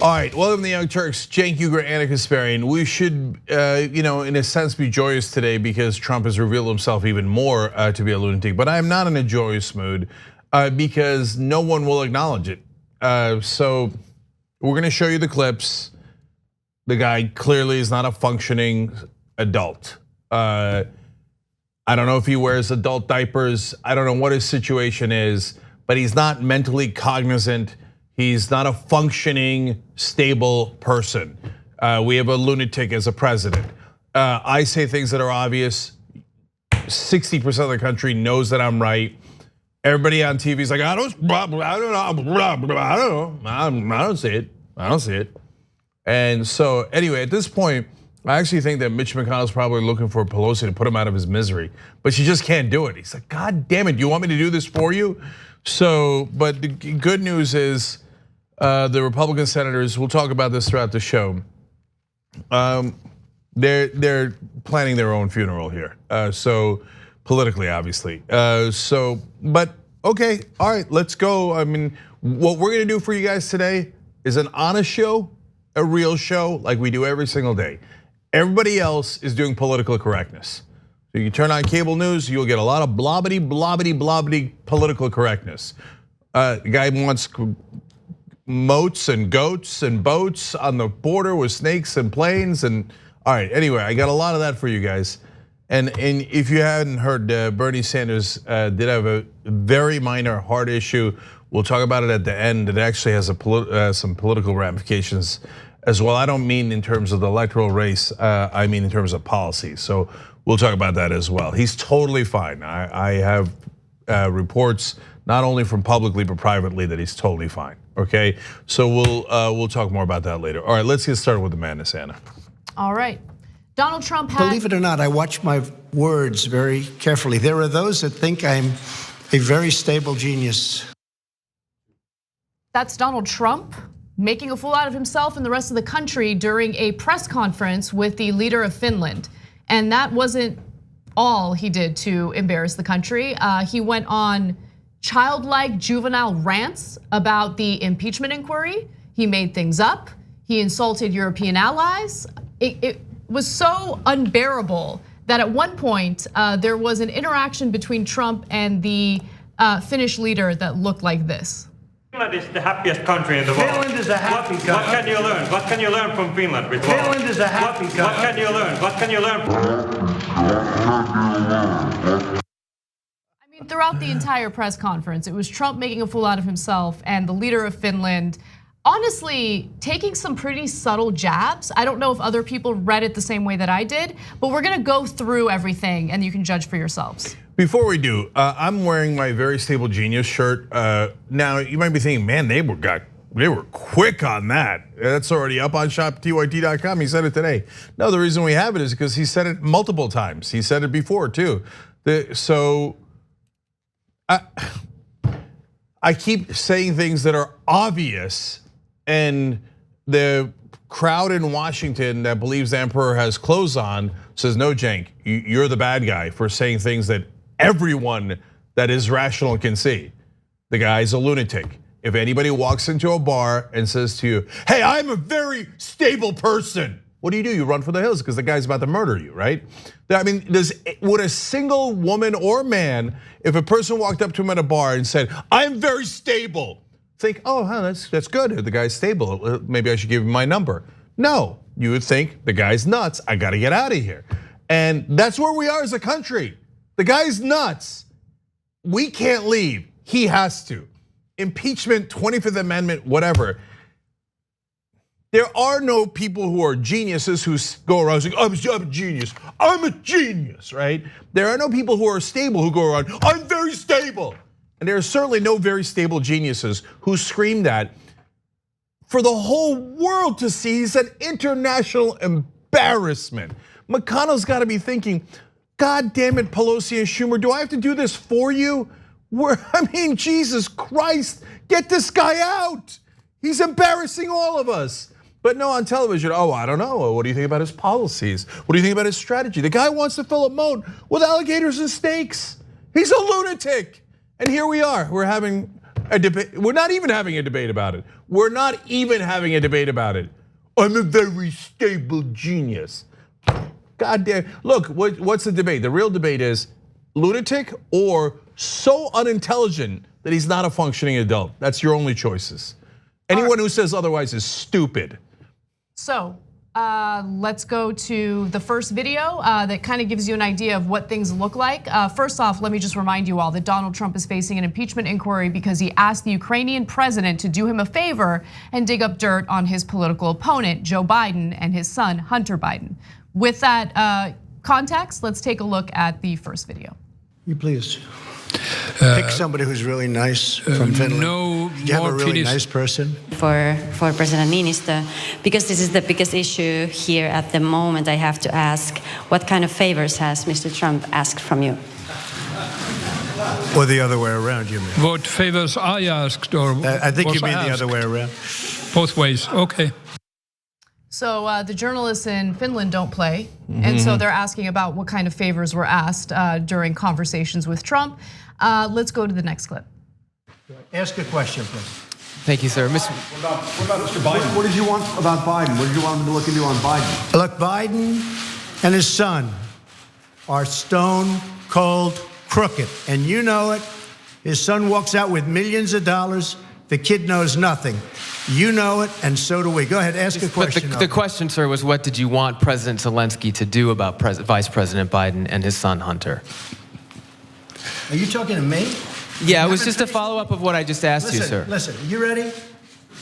All right, welcome to the Young Turks. Cenk, Uygur, and Kasparian. We should, in a sense, be joyous today because Trump has revealed himself even more to be a lunatic. But I am not in a joyous mood because no one will acknowledge it. So we're going to show you the clips. The guy clearly is not a functioning adult. I don't know if he wears adult diapers. I don't know what his situation is, but he's not mentally cognizant. He's not a functioning, stable person. We have a lunatic as a president. I say things that are obvious. 60% of the country knows that I'm right. Everybody on TV is like, I don't see it. I don't see it. And so anyway, at this point, I actually think that Mitch McConnell's probably looking for Pelosi to put him out of his misery, but she just can't do it. He's like, God damn it, you want me to do this for you? So, but the good news is the Republican senators, we'll talk about this throughout the show. They're planning their own funeral here. So politically, obviously. But okay, all right, let's go. I mean, what we're gonna do for you guys today is an honest show, a real show like we do every single day. Everybody else is doing political correctness. So you turn on cable news, you'll get a lot of blobbity political correctness. The guy wants moats and goats and boats on the border with snakes and planes and all right, anyway, I got a lot of that for you guys. And if you hadn't heard, Bernie Sanders did have a very minor heart issue. We'll talk about it at the end. It actually has some political ramifications as well. I don't mean in terms of the electoral race, I mean in terms of policy. So we'll talk about that as well. He's totally fine. I have reports not only from publicly but privately that he's totally fine. Okay, so we'll talk more about that later. All right, let's get started with the madness, Anna. All right, Donald Trump had. Believe it or not, I watch my words very carefully. There are those that think I'm a very stable genius. That's Donald Trump making a fool out of himself and the rest of the country during a press conference with the leader of Finland. And that wasn't all he did to embarrass the country. He went on childlike juvenile rants about the impeachment inquiry. He made things up. He insulted European allies. It was so unbearable that at one point there was an interaction between Trump and the Finnish leader that looked like this. Finland is the happiest country in the world. Finland is a happy country. What can you learn? What can you learn from Finland? Finland is a happy country. What can you learn? What can you learn? I mean, throughout the entire press conference, it was Trump making a fool out of himself and the leader of Finland honestly taking some pretty subtle jabs. I don't know if other people read it the same way that I did, but we're gonna go through everything and you can judge for yourselves. Before we do, I'm wearing my Very Stable Genius shirt. Now you might be thinking, man, they were quick on that. That's already up on shoptyt.com. He said it today. No, the reason we have it is because he said it multiple times. He said it before too. So I keep saying things that are obvious, and the crowd in Washington that believes the emperor has clothes on says, no, Cenk, you're the bad guy for saying things that everyone that is rational can see. The guy's a lunatic. If anybody walks into a bar and says to you, hey, I'm a very stable person, what do? You run for the hills because the guy's about to murder you, right? I mean, would a single woman or man, if a person walked up to him at a bar and said, I'm very stable, think, oh, that's good, the guy's stable, maybe I should give him my number. No, you would think the guy's nuts, I gotta get out of here. And that's where we are as a country. The guy's nuts, we can't leave, he has to. Impeachment, 25th Amendment, whatever. There are no people who are geniuses who go around saying, I'm a genius, I'm a genius, right? There are no people who are stable who go around, I'm very stable. And there are certainly no very stable geniuses who scream that for the whole world to see. He's an international embarrassment. McConnell's gotta be thinking, God damn it, Pelosi and Schumer, do I have to do this for you? I mean, Jesus Christ, get this guy out. He's embarrassing all of us. But no, on television, oh, I don't know. What do you think about his policies? What do you think about his strategy? The guy wants to fill a moat with alligators and snakes. He's a lunatic. And here we are, we're having a debate. We're not even having a debate about it. We're not even having a debate about it. I'm a very stable genius. God damn. Look, what's the debate? The real debate is lunatic or so unintelligent that he's not a functioning adult. That's your only choices. Anyone who says otherwise is stupid. So let's go to the first video that kind of gives you an idea of what things look like. First off, let me just remind you all that Donald Trump is facing an impeachment inquiry because he asked the Ukrainian president to do him a favor and dig up dirt on his political opponent, Joe Biden, and his son, Hunter Biden. With that context, let's take a look at the first video. You please. Pick somebody who's really nice from Finland. No, do you have a really nice person? For President Niinistö, because this is the biggest issue here at the moment, I have to ask, what kind of favors has Mr. Trump asked from you? Or the other way around, you mean? What favors I asked, or I think you was mean the asked? other way around. Both ways, okay. So the journalists in Finland don't play, and so they're asking about what kind of favors were asked during conversations with Trump. Let's go to the next clip. Ask a question, please. Thank you, sir. What about Mr. Biden? What did you want about Biden? What did you want him to look into on Biden? Look, Biden and his son are stone cold crooked, and you know it. His son walks out with millions of dollars. The kid knows nothing. You know it, and so do we. Go ahead, ask a question. But the question, sir, was what did you want President Zelensky to do about Vice President Biden and his son Hunter? Are you talking to me? Yeah, it was just a follow-up of what I just asked you, sir. Listen, you ready?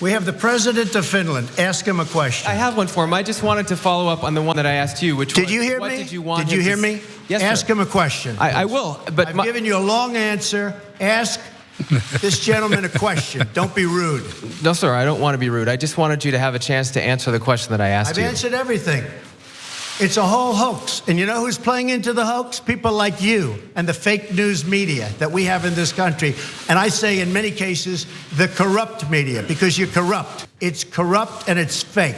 We have the president of Finland. Ask him a question. I have one for him. I just wanted to follow up on the one that I asked you, which was, did you hear what me? did you want Did you him hear to me? Yes, ask sir. him a question. I will, but I've given you a long answer. Ask this gentleman a question. Don't be rude. No, sir, I don't want to be rude. I just wanted you to have a chance to answer the question that I asked you. I've answered everything. It's a whole hoax. And you know who's playing into the hoax? People like you and the fake news media that we have in this country. And I say in many cases, the corrupt media, because you're corrupt. It's corrupt and it's fake.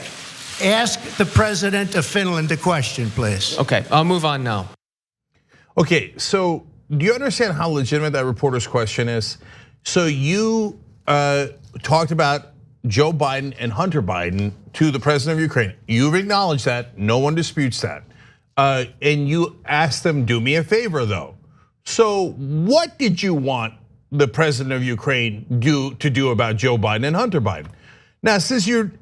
Ask the president of Finland a question, please. Okay, I'll move on now. Okay, so do you understand how legitimate that reporter's question is? So you talked about Joe Biden and Hunter Biden to the president of Ukraine. You've acknowledged that, no one disputes that. And you asked them, do me a favor though. So what did you want the president of Ukraine to do about Joe Biden and Hunter Biden? Now, since you're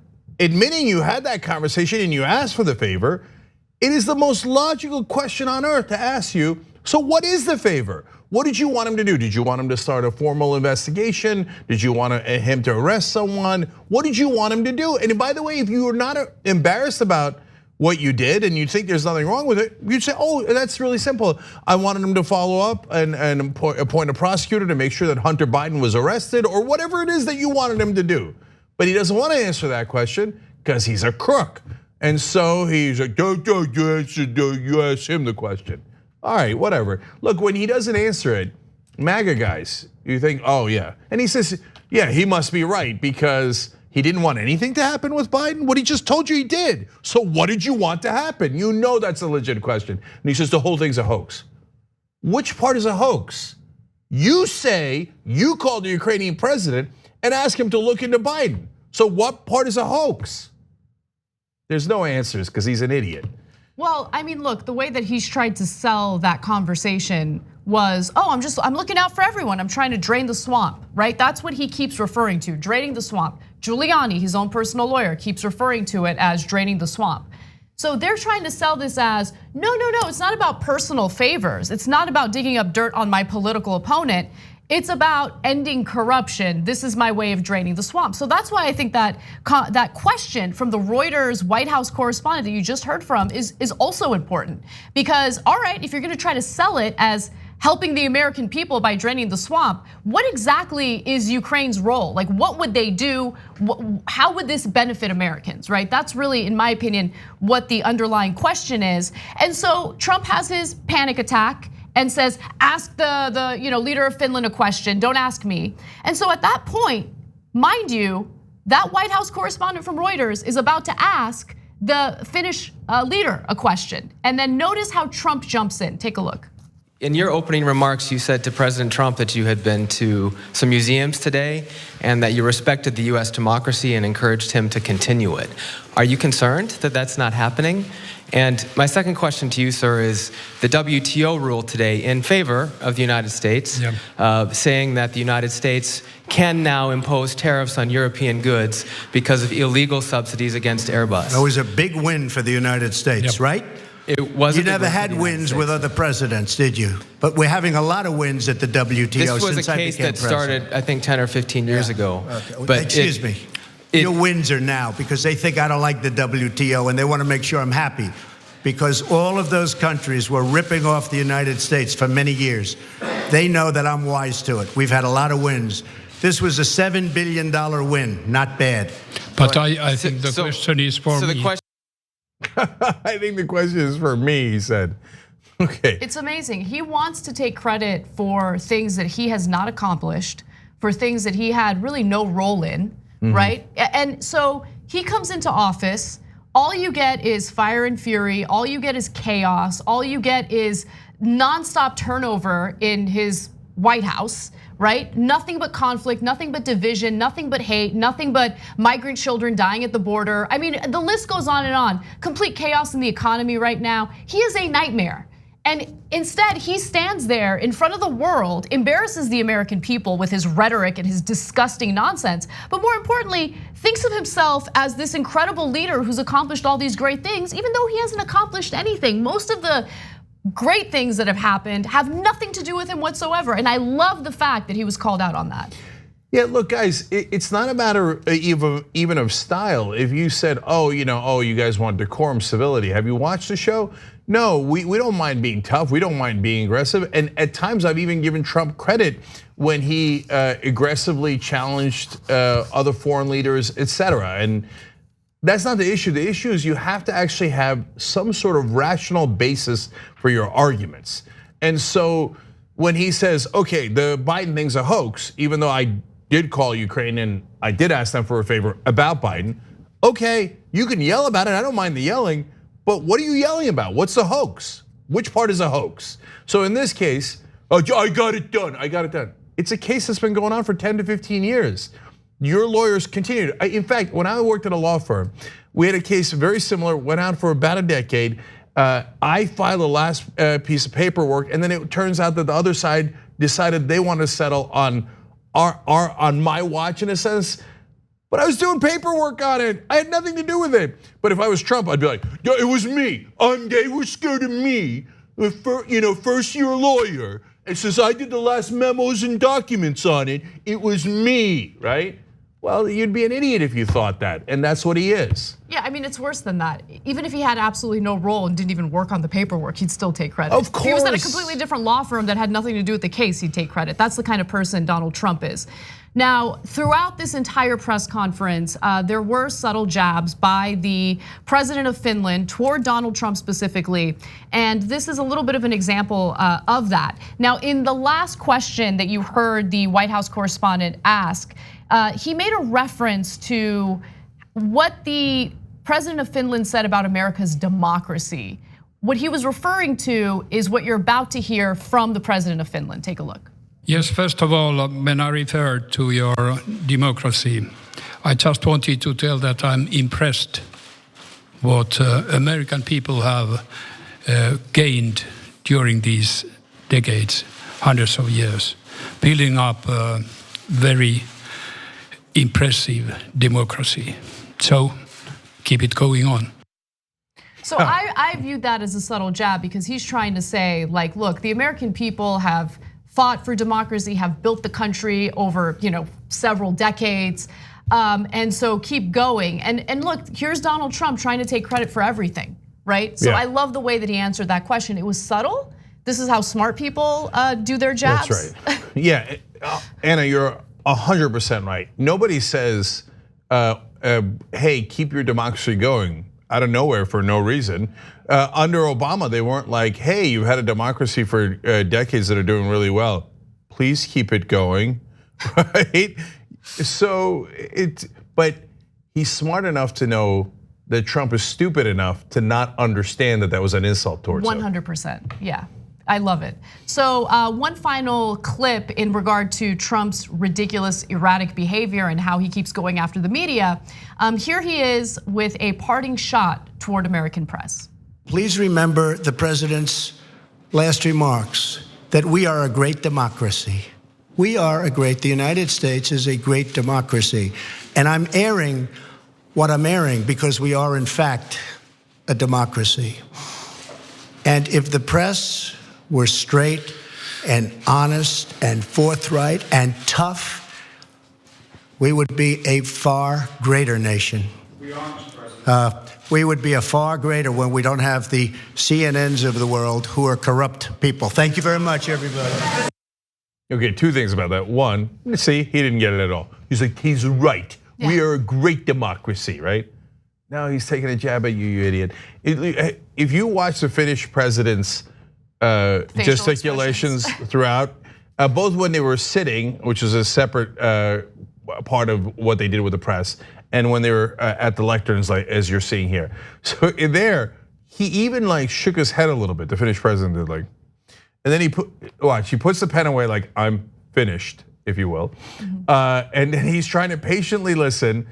admitting you had that conversation and you asked for the favor, it is the most logical question on earth to ask you, so what is the favor? What did you want him to do? Did you want him to start a formal investigation? Did you want him to arrest someone? What did you want him to do? And by the way, if you are not embarrassed about what you did and you think there's nothing wrong with it, you'd say, oh, that's really simple. I wanted him to follow up and appoint a prosecutor to make sure that Hunter Biden was arrested or whatever it is that you wanted him to do. But he doesn't want to answer that question because he's a crook. And so he's like, you ask him the question. All right, whatever. Look, when he doesn't answer it, MAGA guys, you think, oh yeah. And he says, yeah, he must be right because he didn't want anything to happen with Biden. What he just told you he did. So what did you want to happen? You know that's a legit question. And he says the whole thing's a hoax. Which part is a hoax? You say you called the Ukrainian president and asked him to look into Biden. So what part is a hoax? There's no answers because he's an idiot. Well, I mean, look, the way that he's tried to sell that conversation was, oh, I'm looking out for everyone. I'm trying to drain the swamp, right? That's what he keeps referring to, draining the swamp. Giuliani, his own personal lawyer, keeps referring to it as draining the swamp. So they're trying to sell this as, no, it's not about personal favors. It's not about digging up dirt on my political opponent. It's about ending corruption. This is my way of draining the swamp. So that's why I think that question from the Reuters White House correspondent that you just heard from is also important. Because, all right, if you're gonna try to sell it as helping the American people by draining the swamp, what exactly is Ukraine's role? Like, what would they do? How would this benefit Americans, right? That's really, in my opinion, what the underlying question is. And so Trump has his panic attack and says, ask the leader of Finland a question, don't ask me. And so at that point, mind you, that White House correspondent from Reuters is about to ask the Finnish leader a question. And then notice how Trump jumps in, take a look. In your opening remarks, you said to President Trump that you had been to some museums today and that you respected the US democracy and encouraged him to continue it. Are you concerned that that's not happening? And my second question to you, sir, is the WTO ruled today in favor of the United States, saying that the United States can now impose tariffs on European goods because of illegal subsidies against Airbus. That was a big win for the United States, right? It was. You never had wins with other presidents, did you? But we're having a lot of wins at the WTO. This was since a case that started, I think, 10 or 15 years ago. Okay. But excuse me. Your wins are now because they think I don't like the WTO and they want to make sure I'm happy. Because all of those countries were ripping off the United States for many years. They know that I'm wise to it. We've had a lot of wins. This was a $7 billion win, not bad. But I think the question is for me. I think the question is for me, he said. Okay. It's amazing. He wants to take credit for things that he has not accomplished, for things that he had really no role in, right? And so he comes into office, all you get is fire and fury, all you get is chaos, all you get is nonstop turnover in his White House, right? Nothing but conflict, nothing but division, nothing but hate, nothing but migrant children dying at the border. I mean, the list goes on and on. Complete chaos in the economy right now. He is a nightmare. And instead, he stands there in front of the world, embarrasses the American people with his rhetoric and his disgusting nonsense, but more importantly, thinks of himself as this incredible leader who's accomplished all these great things, even though he hasn't accomplished anything. Most of the great things that have happened have nothing to do with him whatsoever. And I love the fact that he was called out on that. Yeah, look, guys, it's not a matter even of style. If you said, you guys want decorum, civility, have you watched the show? No, we don't mind being tough. We don't mind being aggressive. And at times I've even given Trump credit when he aggressively challenged other foreign leaders, etc. And that's not the issue. The issue is you have to actually have some sort of rational basis for your arguments. And so when he says, okay, the Biden thing's a hoax, even though I did call Ukraine and I did ask them for a favor about Biden, okay, you can yell about it, I don't mind the yelling, but what are you yelling about? What's the hoax? Which part is a hoax? So in this case, I got it done, I got it done. It's a case that's been going on for 10 to 15 years. Your lawyers continued. In fact, when I worked at a law firm, we had a case very similar, went on for about a decade. I filed the last piece of paperwork, and then it turns out that the other side decided they wanted to settle on my watch in a sense. But I was doing paperwork on it. I had nothing to do with it. But if I was Trump, I'd be like, yeah, it was me. They were scared of me, first year lawyer. And since I did the last memos and documents on it, it was me, right? Well, you'd be an idiot if you thought that, and that's what he is. Yeah, I mean, it's worse than that. Even if he had absolutely no role and didn't even work on the paperwork, he'd still take credit. Of course. If he was at a completely different law firm that had nothing to do with the case, he'd take credit. That's the kind of person Donald Trump is. Now, throughout this entire press conference, there were subtle jabs by the president of Finland toward Donald Trump specifically, and this is a little bit of an example of that. Now, in the last question that you heard the White House correspondent ask, he made a reference to what the president of Finland said about America's democracy. What he was referring to is what you're about to hear from the president of Finland. Take a look. Yes, first of all, when I referred to your democracy, I just wanted to tell that I'm impressed what American people have gained during these decades, hundreds of years, building up a very impressive democracy. So keep it going on. So I viewed that as a subtle jab because he's trying to say, like, look, the American people have fought for democracy, have built the country over several decades, and so keep going. And look, here's Donald Trump trying to take credit for everything, right? So I love the way that he answered that question. It was subtle. This is how smart people do their jabs. That's right. Yeah, Anna, you're 100% right. Nobody says, hey, keep your democracy going out of nowhere for no reason. Under Obama, they weren't like, hey, you've had a democracy for decades that are doing really well. Please keep it going, right? So but he's smart enough to know that Trump is stupid enough to not understand that that was an insult towards him. 100%, yeah. I love it. So one final clip in regard to Trump's ridiculous, erratic behavior and how he keeps going after the media. Here he is with a parting shot toward American press. Please remember the president's last remarks that we are a great democracy. We are the United States is a great democracy. And I'm airing what I'm airing because we are, in fact, a democracy. And if the press were straight and honest and forthright and tough, we would be a far greater nation. Be honest, President. We would be a far greater when we don't have the CNNs of the world who are corrupt people. Thank you very much, everybody. Okay, two things about that. One, see, he didn't get it at all. He's like, he's right. Yeah. We are a great democracy, right? Now he's taking a jab at you, you idiot. If you watch the Finnish president's gesticulations throughout, both when they were sitting, which was a separate part of what they did with the press, and when they were at the lecterns, like as you're seeing here. So in there, he even like shook his head a little bit. The Finnish president did like, and then he puts the pen away like, I'm finished, if you will. And then he's trying to patiently listen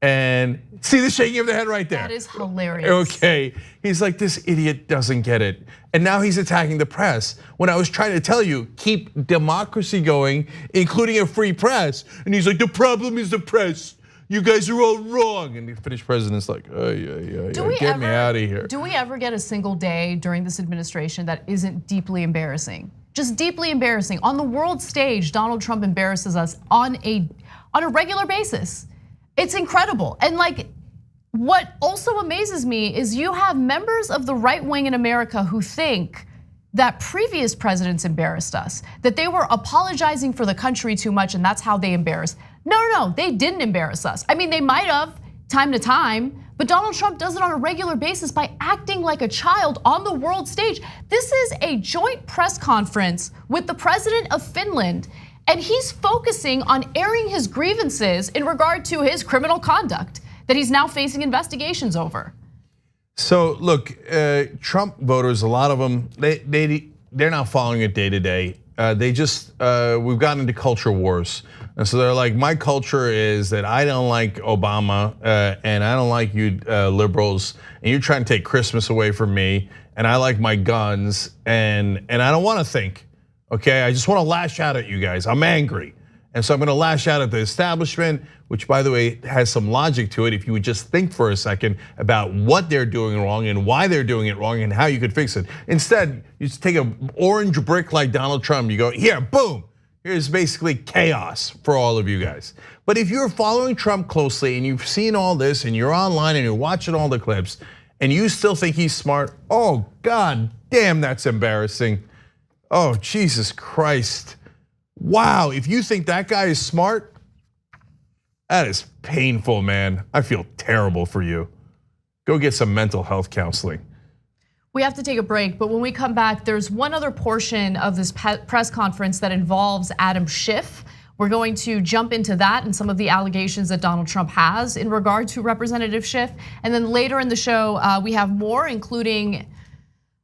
and see the shaking of the head right there. That is hilarious. Okay, he's like, this idiot doesn't get it. And now he's attacking the press. When I was trying to tell you, keep democracy going, including a free press. And he's like, the problem is the press. You guys are all wrong. And the Finnish president's like, get me out of here. Do we ever get a single day during this administration that isn't deeply embarrassing? Just deeply embarrassing. On the world stage, Donald Trump embarrasses us on a regular basis. It's incredible. And like, what also amazes me is you have members of the right wing in America who think that previous presidents embarrassed us, that they were apologizing for the country too much and that's how they embarrassed. No, they didn't embarrass us. I mean, they might have time to time, but Donald Trump does it on a regular basis by acting like a child on the world stage. This is a joint press conference with the president of Finland, and he's focusing on airing his grievances in regard to his criminal conduct that he's now facing investigations over. So look, Trump voters, a lot of them, they're not following it day to day. We've gotten into culture wars. And so they're like, my culture is that I don't like Obama and I don't like you liberals, and you're trying to take Christmas away from me, and I like my guns, and I don't wanna think, okay? I just wanna lash out at you guys, I'm angry. And so I'm gonna lash out at the establishment, which by the way, has some logic to it if you would just think for a second about what they're doing wrong and why they're doing it wrong and how you could fix it. Instead, you just take an orange brick like Donald Trump, you go, here, boom. Here's basically chaos for all of you guys. But if you're following Trump closely and you've seen all this and you're online and you're watching all the clips and you still think he's smart, oh God damn, that's embarrassing. Oh, Jesus Christ. Wow, if you think that guy is smart, that is painful, man. I feel terrible for you. Go get some mental health counseling. We have to take a break, but when we come back, there's one other portion of this press conference that involves Adam Schiff. We're going to jump into that and some of the allegations that Donald Trump has in regard to Representative Schiff. And then later in the show, we have more, including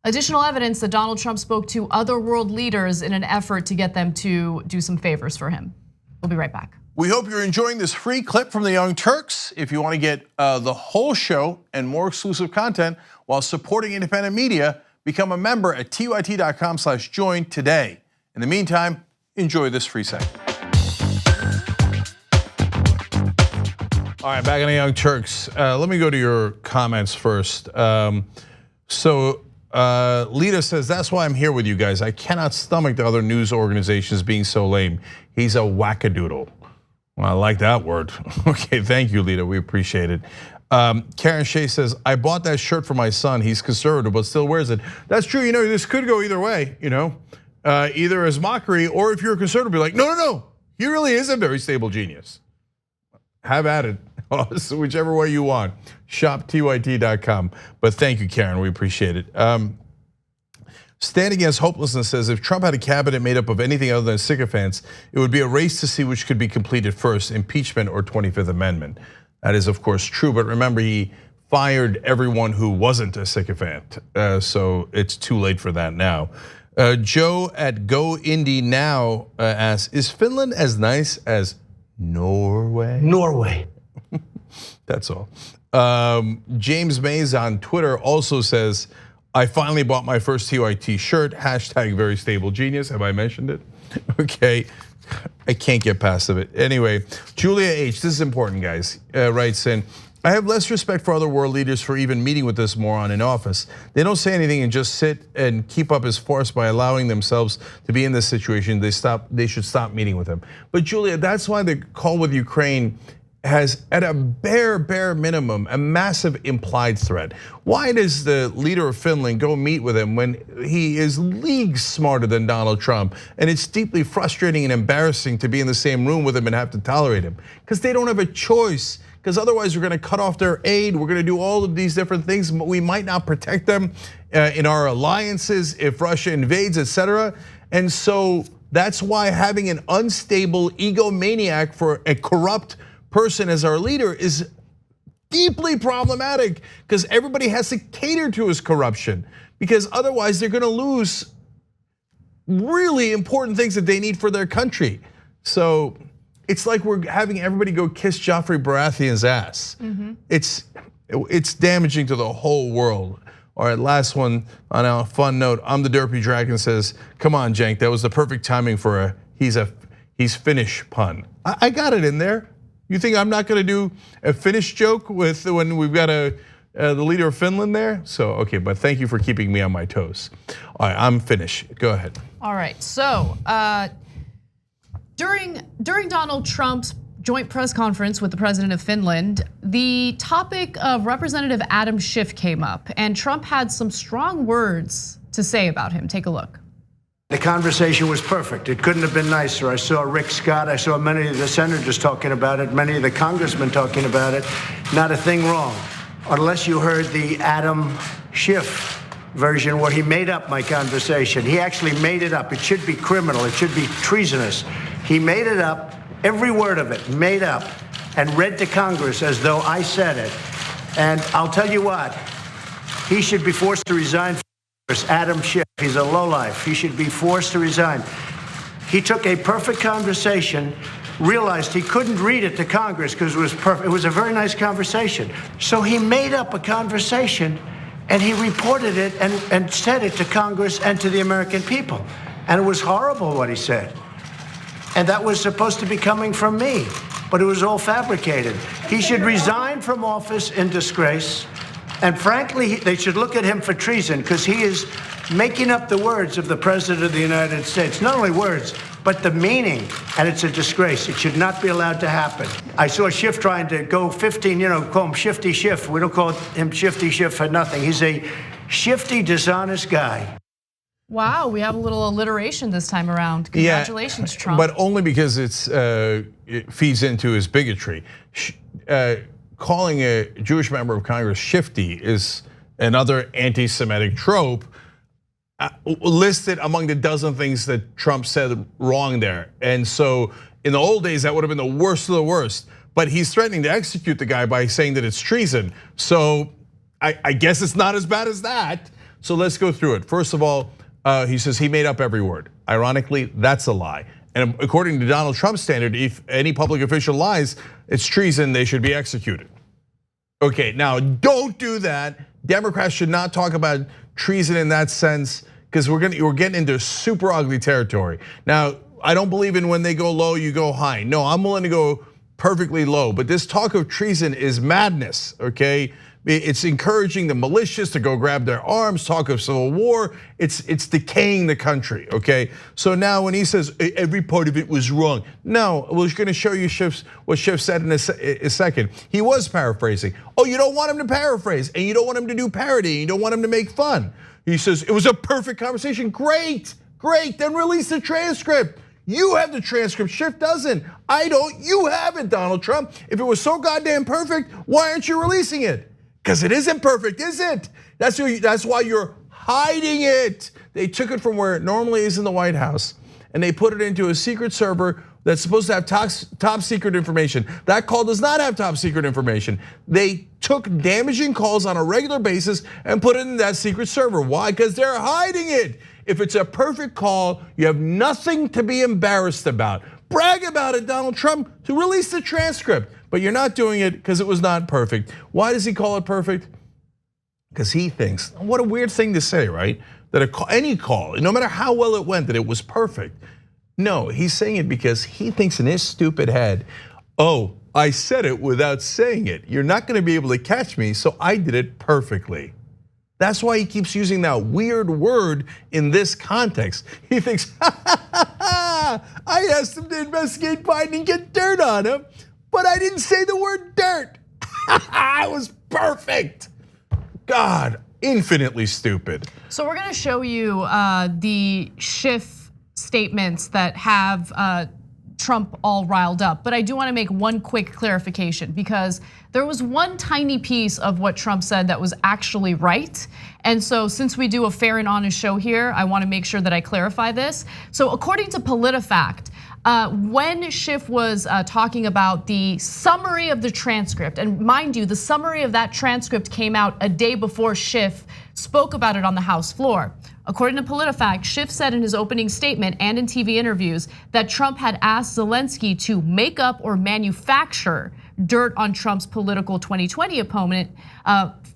additional evidence that Donald Trump spoke to other world leaders in an effort to get them to do some favors for him. We'll be right back. We hope you're enjoying this free clip from the Young Turks. If you want to get the whole show and more exclusive content while supporting independent media, become a member at tyt.com/join today. In the meantime, enjoy this free segment. All right, back on the Young Turks. Let me go to your comments first. Lita says, that's why I'm here with you guys. I cannot stomach the other news organizations being so lame. He's a wackadoodle. Well, I like that word. Okay, thank you, Lita, we appreciate it. Karen Shea says, I bought that shirt for my son. He's conservative, but still wears it. That's true, this could go either way, either as mockery, or if you're a conservative, be like, no, he really is a very stable genius. Have at it, so whichever way you want. Shop tyt.com. But thank you, Karen, we appreciate it. Stand Against Hopelessness says, if Trump had a cabinet made up of anything other than sycophants, it would be a race to see which could be completed first, impeachment or 25th Amendment. That is, of course, true, but remember, he fired everyone who wasn't a sycophant, so it's too late for that now. Joe at Go Indie Now asks, is Finland as nice as Norway? Norway. That's all. James Mays on Twitter also says, I finally bought my first TYT shirt, hashtag very stable genius. Have I mentioned it? Okay, I can't get past of it. Anyway, Julia H, this is important, guys, writes in, I have less respect for other world leaders for even meeting with this moron in office. They don't say anything and just sit and keep up his farce by allowing themselves to be in this situation. They should stop meeting with him. But Julia, that's why the call with Ukraine has at a bare minimum a massive implied threat. Why does the leader of Finland go meet with him when he is leagues smarter than Donald Trump? And it's deeply frustrating and embarrassing to be in the same room with him and have to tolerate him. Because they don't have a choice. Because otherwise we're gonna cut off their aid, we're gonna do all of these different things, but we might not protect them in our alliances if Russia invades, etc. And so that's why having an unstable egomaniac for a corrupt person as our leader is deeply problematic, because everybody has to cater to his corruption, because otherwise they're gonna lose really important things that they need for their country. So it's like we're having everybody go kiss Joffrey Baratheon's ass. It's damaging to the whole world. All right, last one on a fun note. I'm the Derpy Dragon says, come on, Cenk, that was the perfect timing for a he's Finnish pun. I got it in there. You think I'm not gonna do a Finnish joke with when we've got the leader of Finland there? So, okay, but thank you for keeping me on my toes. All right, I'm Finnish, go ahead. All right, so during Donald Trump's joint press conference with the president of Finland, the topic of Representative Adam Schiff came up, and Trump had some strong words to say about him. Take a look. The conversation was perfect. It couldn't have been nicer. I saw Rick Scott, I saw many of the senators talking about it, many of the congressmen talking about it. Not a thing wrong, unless you heard the Adam Schiff version where he made up my conversation. He actually made it up. It should be criminal, it should be treasonous. He made it up, every word of it, made up, and read to Congress as though I said it. And I'll tell you what, he should be forced to resign. Adam Schiff, he's a lowlife. He should be forced to resign. He took a perfect conversation, realized he couldn't read it to Congress because it was perfect. It was a very nice conversation. So he made up a conversation and he reported it and said it to Congress and to the American people. And it was horrible what he said. And that was supposed to be coming from me, but it was all fabricated. He should resign from office in disgrace. And frankly, they should look at him for treason, because he is making up the words of the President of the United States. Not only words, but the meaning, and it's a disgrace. It should not be allowed to happen. I saw Schiff trying to go 15, call him Shifty Schiff. We don't call him Shifty Schiff for nothing. He's a shifty, dishonest guy. Wow, we have a little alliteration this time around. Congratulations, Trump. But only because it feeds into his bigotry. Calling a Jewish member of Congress shifty is another anti-Semitic trope listed among the dozen things that Trump said wrong there. And so in the old days, that would have been the worst of the worst. But he's threatening to execute the guy by saying that it's treason. So I guess it's not as bad as that. So let's go through it. First of all, he says he made up every word. Ironically, that's a lie. And according to Donald Trump's standard, if any public official lies, it's treason, they should be executed. Okay, now don't do that. Democrats should not talk about treason in that sense, because we're getting into super ugly territory. Now, I don't believe in when they go low, you go high. No, I'm willing to go perfectly low, but this talk of treason is madness, okay? It's encouraging the malicious to go grab their arms, talk of civil war. It's decaying the country, okay? So now when he says every part of it was wrong, no, we're gonna show you what Schiff said in a second. He was paraphrasing. Oh, you don't want him to paraphrase, and you don't want him to do parody, and you don't want him to make fun. He says, it was a perfect conversation. Great, then release the transcript. You have the transcript, Schiff doesn't. I don't, you have it, Donald Trump. If it was so goddamn perfect, why aren't you releasing it? Because it isn't perfect, is it? That's why you're hiding it. They took it from where it normally is in the White House, and they put it into a secret server that's supposed to have top secret information. That call does not have top secret information. They took damaging calls on a regular basis and put it in that secret server. Why? Because they're hiding it. If it's a perfect call, you have nothing to be embarrassed about. Brag about it, Donald Trump, to release the transcript. But you're not doing it because it was not perfect. Why does he call it perfect? Because he thinks, what a weird thing to say, right? That any call, no matter how well it went, that it was perfect. No, he's saying it because he thinks in his stupid head, oh, I said it without saying it. You're not gonna be able to catch me, so I did it perfectly. That's why he keeps using that weird word in this context. He thinks, I asked him to investigate Biden and get dirt on him, but I didn't say the word dirt. It was perfect. God, infinitely stupid. So we're gonna show you the Schiff statements that have Trump all riled up. But I do wanna make one quick clarification because there was one tiny piece of what Trump said that was actually right. And so since we do a fair and honest show here, I wanna make sure that I clarify this. So according to PolitiFact, when Schiff was talking about the summary of the transcript, and mind you, the summary of that transcript came out a day before Schiff spoke about it on the House floor. According to PolitiFact, Schiff said in his opening statement and in TV interviews that Trump had asked Zelensky to make up or manufacture dirt on Trump's political 2020 opponent,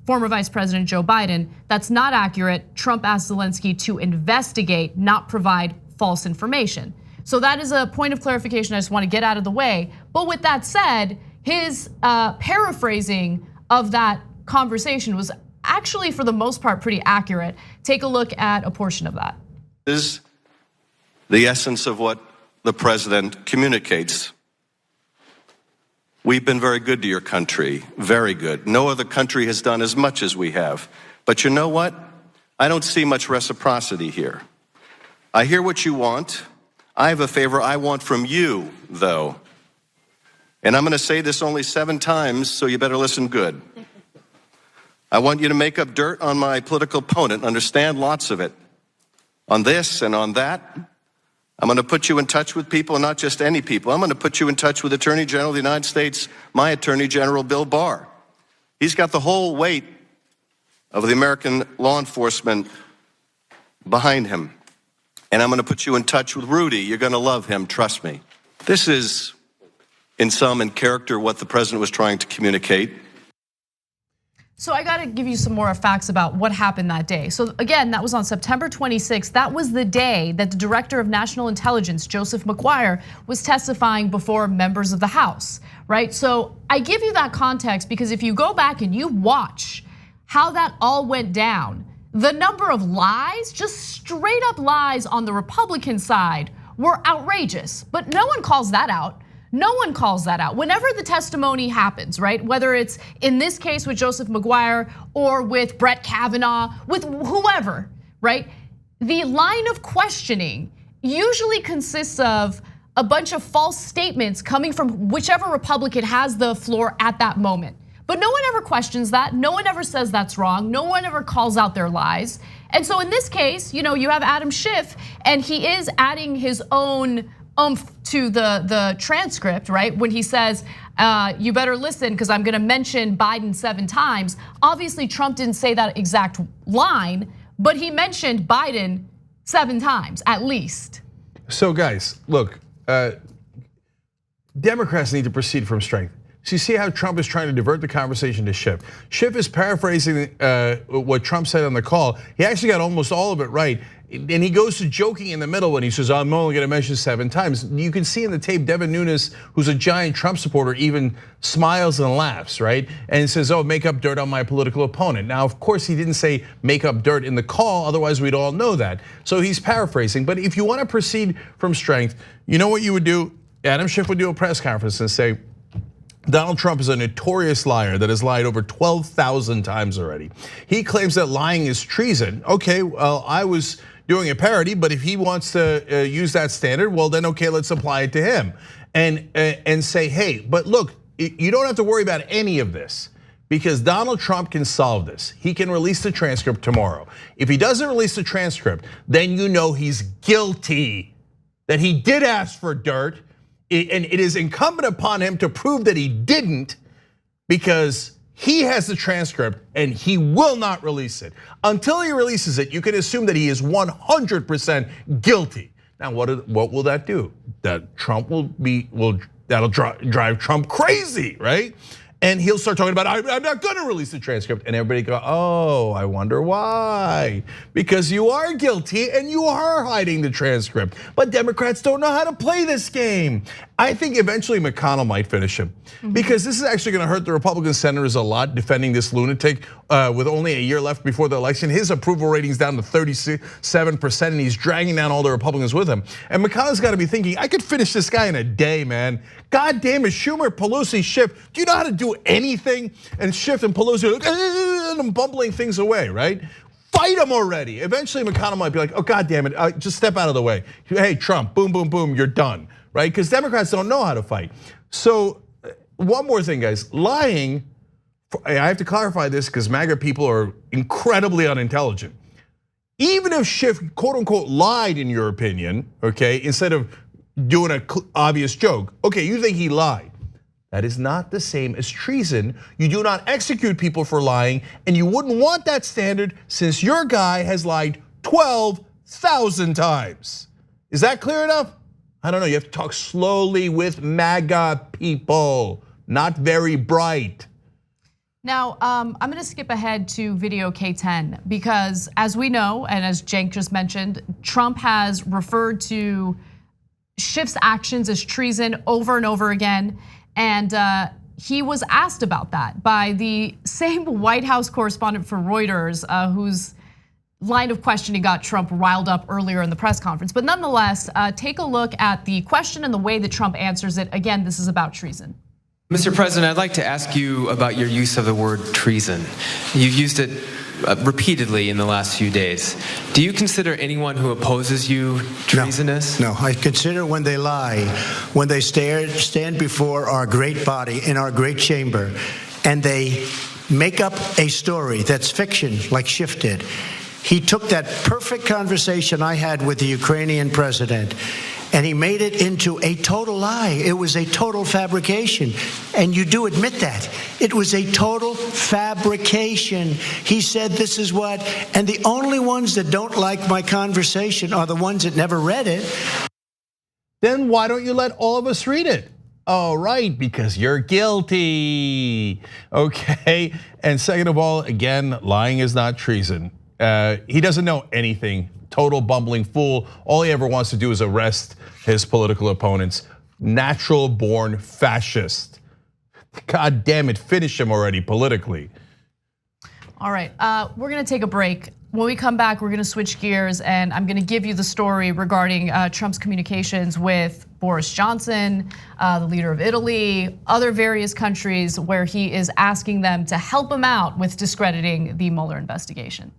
former Vice President Joe Biden. That's not accurate. Trump asked Zelensky to investigate, not provide false information. So that is a point of clarification I just want to get out of the way. But with that said, his paraphrasing of that conversation was actually, for the most part, pretty accurate. Take a look at a portion of that. This is the essence of what the president communicates. We've been very good to your country, very good. No other country has done as much as we have. But you know what? I don't see much reciprocity here. I hear what you want. I have a favor I want from you, though. And I'm gonna say this only 7 times, so you better listen good. I want you to make up dirt on my political opponent, understand lots of it. On this and on that, I'm gonna put you in touch with people, and not just any people. I'm gonna put you in touch with Attorney General of the United States, my Attorney General, Bill Barr. He's got the whole weight of the American law enforcement behind him. And I'm gonna put you in touch with Rudy. You're gonna love him, trust me. This is, in character, what the president was trying to communicate. So I gotta give you some more facts about what happened that day. So again, that was on September 26th. That was the day that the Director of National Intelligence, Joseph McGuire, was testifying before members of the House, right? So I give you that context because if you go back and you watch how that all went down, the number of lies, just straight up lies on the Republican side, were outrageous. But no one calls that out. No one calls that out. Whenever the testimony happens, right? Whether it's in this case with Joseph McGuire or with Brett Kavanaugh, with whoever, right? The line of questioning usually consists of a bunch of false statements coming from whichever Republican has the floor at that moment. But no one ever questions that. No one ever says that's wrong. No one ever calls out their lies. And so in this case, you have Adam Schiff, and he is adding his own oomph to the transcript, right? When he says, you better listen because I'm gonna mention Biden 7 times. Obviously, Trump didn't say that exact line, but he mentioned Biden 7 times, at least. So guys, look, Democrats need to proceed from strength. So you see how Trump is trying to divert the conversation to Schiff. Schiff is paraphrasing what Trump said on the call. He actually got almost all of it right. And he goes to joking in the middle when he says, I'm only gonna mention 7 times. You can see in the tape, Devin Nunes, who's a giant Trump supporter, even smiles and laughs, right? And says, make up dirt on my political opponent. Now, of course, he didn't say make up dirt in the call, otherwise we'd all know that. So he's paraphrasing, but if you wanna proceed from strength, you know what you would do? Adam Schiff would do a press conference and say, Donald Trump is a notorious liar that has lied over 12,000 times already. He claims that lying is treason. Okay, well, I was doing a parody, but if he wants to use that standard, well then okay, let's apply it to him. And say, hey, but look, you don't have to worry about any of this because Donald Trump can solve this. He can release the transcript tomorrow. If he doesn't release the transcript, then you know he's guilty, that he did ask for dirt, and it is incumbent upon him to prove that he didn't because He has the transcript and he will not release it. Until he releases it, you can assume that he is 100% guilty. Now, what will that do? That Trump that'll drive Trump crazy, right? And he'll start talking about, I'm not gonna release the transcript. And everybody go, oh, I wonder why. Because you are guilty and you are hiding the transcript. But Democrats don't know how to play this game. I think eventually McConnell might finish him. Because this is actually gonna hurt the Republican senators a lot, defending this lunatic with only a year left before the election. His approval rating's down to 37% and he's dragging down all the Republicans with him. And McConnell's gotta be thinking, I could finish this guy in a day, man. God damn it, Schumer, Pelosi, Schiff, do you know how to do anything? And Schiff and Pelosi are like, and bumbling things away, right? Fight him already. Eventually McConnell might be like, oh, God damn it, just step out of the way. Hey, Trump, boom, boom, boom, you're done, right? Because Democrats don't know how to fight. So one more thing, guys, lying, I have to clarify this because MAGA people are incredibly unintelligent. Even if Schiff, quote unquote, lied in your opinion, okay, instead of doing an obvious joke, okay, you think he lied. That is not the same as treason. You do not execute people for lying, and you wouldn't want that standard since your guy has lied 12,000 times. Is that clear enough? I don't know, you have to talk slowly with MAGA people, not very bright. Now, I'm gonna skip ahead to video K10 because as we know, and as Cenk just mentioned, Trump has referred to Schiff's actions as treason over and over again. And he was asked about that by the same White House correspondent for Reuters, whose line of questioning got Trump riled up earlier in the press conference. But nonetheless, take a look at the question and the way that Trump answers it. Again, this is about treason. Mr. President, I'd like to ask you about your use of the word treason. You've used it repeatedly in the last few days. Do you consider anyone who opposes you treasonous? No, I consider when they lie, when they stand before our great body in our great chamber, and they make up a story that's fiction, like Schiff did. He took that perfect conversation I had with the Ukrainian president, and he made it into a total lie. It was a total fabrication. And you do admit that. It was a total fabrication. He said this is what, and the only ones that don't like my conversation are the ones that never read it. Then why don't you let all of us read it? Oh, right, because you're guilty, okay? And second of all, again, lying is not treason. He doesn't know anything. Total bumbling fool. All he ever wants to do is arrest his political opponents. Natural born fascist. God damn it, finish him already politically. All right, we're gonna take a break. When we come back, we're gonna switch gears and I'm gonna give you the story regarding Trump's communications with Boris Johnson, the leader of Italy, other various countries where he is asking them to help him out with discrediting the Mueller investigation.